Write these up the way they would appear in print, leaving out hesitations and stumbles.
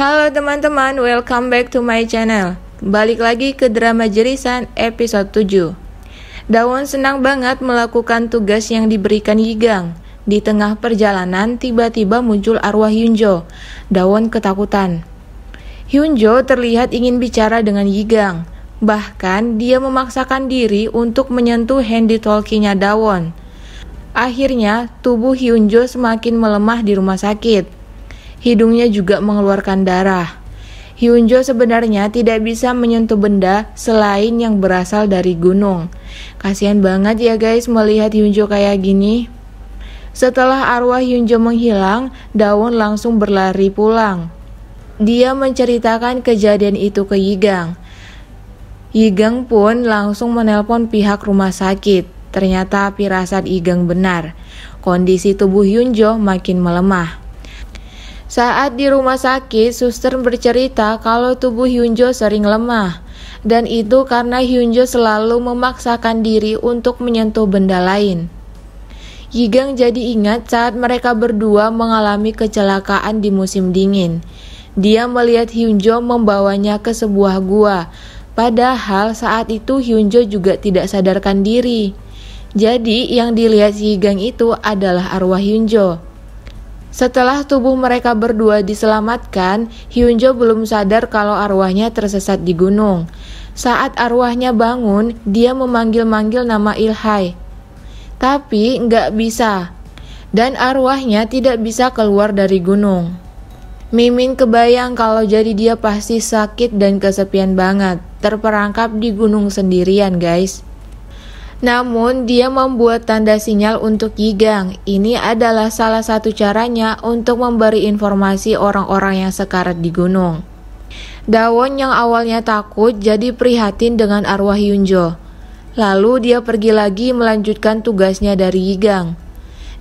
Halo teman-teman, welcome back to my channel. Balik lagi ke drama Jerisan episode 7. Dawon senang banget melakukan tugas yang diberikan Yigang. Di tengah perjalanan tiba-tiba muncul arwah Hyunjo. Dawon ketakutan. Hyunjo terlihat ingin bicara dengan Yigang. Bahkan dia memaksakan diri untuk menyentuh handy talkie-nya Dawon. Akhirnya tubuh Hyunjo semakin melemah di rumah sakit. Hidungnya juga mengeluarkan darah. Hyunjo sebenarnya tidak bisa menyentuh benda selain yang berasal dari gunung. Kasihan banget ya guys melihat Hyunjo kayak gini. Setelah arwah Hyunjo menghilang, Dawon langsung berlari pulang. Dia menceritakan kejadian itu ke Yigang. Yigang pun langsung menelpon pihak rumah sakit. Ternyata firasat Yigang benar. Kondisi tubuh Hyunjo makin melemah. Saat di rumah sakit, suster bercerita kalau tubuh Hyunjo sering lemah. Dan itu karena Hyunjo selalu memaksakan diri untuk menyentuh benda lain. Yigang jadi ingat saat mereka berdua mengalami kecelakaan di musim dingin. Dia melihat Hyunjo membawanya ke sebuah gua. Padahal saat itu Hyunjo juga tidak sadarkan diri. Jadi yang dilihat Yigang itu adalah arwah Hyunjo. Setelah tubuh mereka berdua diselamatkan, Hyunjo belum sadar kalau arwahnya tersesat di gunung. Saat arwahnya bangun, dia memanggil-manggil nama Ilhai. Tapi nggak bisa. Dan arwahnya tidak bisa keluar dari gunung. Mimin kebayang kalau jadi dia pasti sakit dan kesepian banget. Terperangkap di gunung sendirian guys. Namun dia membuat tanda sinyal untuk Yigang. Ini adalah salah satu caranya untuk memberi informasi orang-orang yang sekarat di gunung. Dawon yang awalnya takut jadi prihatin dengan arwah Hyunjo. Lalu dia pergi lagi melanjutkan tugasnya dari Yigang.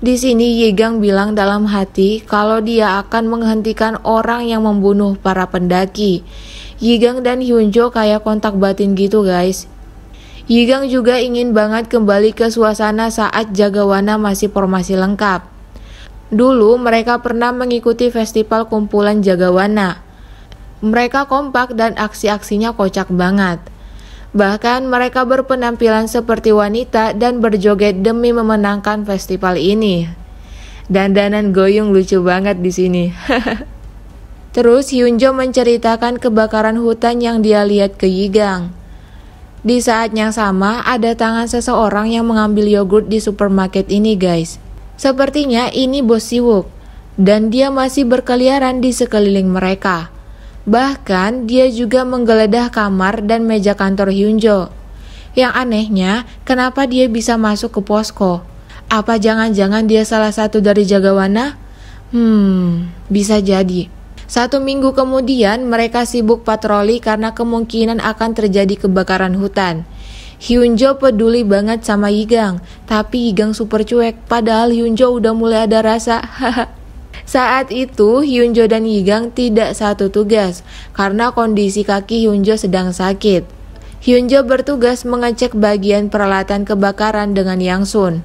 Di sini Yigang bilang dalam hati kalau dia akan menghentikan orang yang membunuh para pendaki. Yigang dan Hyunjo kayak kontak batin gitu guys. Yigang juga ingin banget kembali ke suasana saat Jagawana masih formasi lengkap. Dulu mereka pernah mengikuti festival kumpulan Jagawana. Mereka kompak dan aksi-aksinya kocak banget. Bahkan mereka berpenampilan seperti wanita dan berjoget demi memenangkan festival ini. Dandanan Goyung lucu banget di sini. Terus Hyunjo menceritakan kebakaran hutan yang dia lihat ke Yigang. Di saat yang sama, ada tangan seseorang yang mengambil yogurt di supermarket ini guys. Sepertinya ini bos Siwook. Dan dia masih berkeliaran di sekeliling mereka. Bahkan dia juga menggeledah kamar dan meja kantor Hyunjo. Yang anehnya, kenapa dia bisa masuk ke posko? Apa jangan-jangan dia salah satu dari Jagawana? Bisa jadi. 1 minggu kemudian mereka sibuk patroli karena kemungkinan akan terjadi kebakaran hutan. Hyunjo peduli banget sama Yigang, tapi Yigang super cuek padahal Hyunjo udah mulai ada rasa. Saat itu Hyunjo dan Yigang tidak satu tugas karena kondisi kaki Hyunjo sedang sakit. Hyunjo bertugas mengecek bagian peralatan kebakaran dengan Yangsun.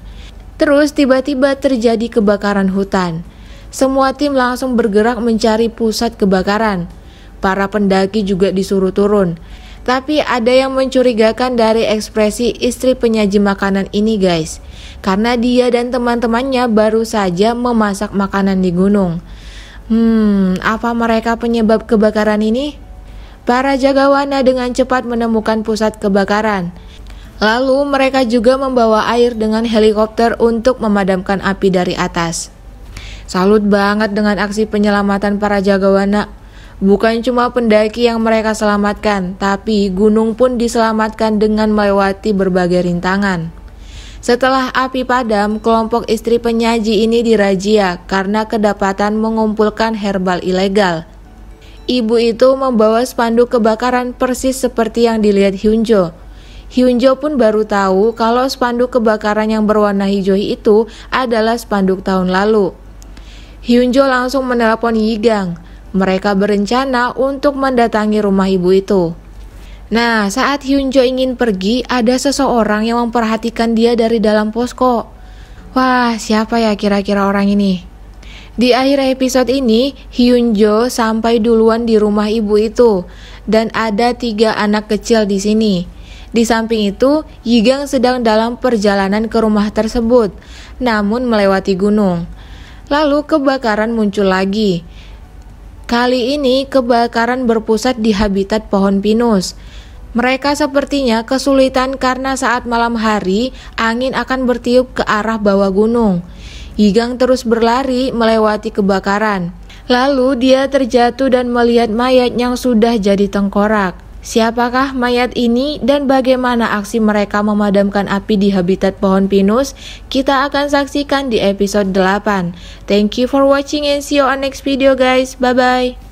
Terus tiba-tiba terjadi kebakaran hutan. Semua tim langsung bergerak mencari pusat kebakaran. Para pendaki juga disuruh turun. Tapi ada yang mencurigakan dari ekspresi istri penyaji makanan ini guys. Karena dia dan teman-temannya baru saja memasak makanan di gunung. Apa mereka penyebab kebakaran ini? Para Jagawana dengan cepat menemukan pusat kebakaran. Lalu mereka juga membawa air dengan helikopter untuk memadamkan api dari atas. Salut banget dengan aksi penyelamatan para Jagawana. Bukan cuma pendaki yang mereka selamatkan, tapi gunung pun diselamatkan dengan melewati berbagai rintangan. Setelah api padam, kelompok istri penyaji ini dirazia karena kedapatan mengumpulkan herbal ilegal. Ibu itu membawa spanduk kebakaran persis seperti yang dilihat Hyunjo. Hyunjo pun baru tahu kalau spanduk kebakaran yang berwarna hijau itu adalah spanduk tahun lalu. Hyunjo langsung menelpon Yigang. Mereka berencana untuk mendatangi rumah ibu itu. Nah, saat Hyunjo ingin pergi, ada seseorang yang memperhatikan dia dari dalam posko. Wah, siapa ya kira-kira orang ini? Di akhir episode ini, Hyunjo sampai duluan di rumah ibu itu, dan ada 3 anak kecil di sini. Di samping itu, Yigang sedang dalam perjalanan ke rumah tersebut, namun melewati gunung. Lalu kebakaran muncul lagi. Kali ini kebakaran berpusat di habitat pohon pinus. Mereka sepertinya kesulitan karena saat malam hari, angin akan bertiup ke arah bawah gunung. Yigang terus berlari melewati kebakaran. Lalu dia terjatuh dan melihat mayat yang sudah jadi tengkorak. Siapakah mayat ini dan bagaimana aksi mereka memadamkan api di habitat pohon pinus? Kita akan saksikan di episode 8. Thank you for watching and see you on next video guys. Bye bye.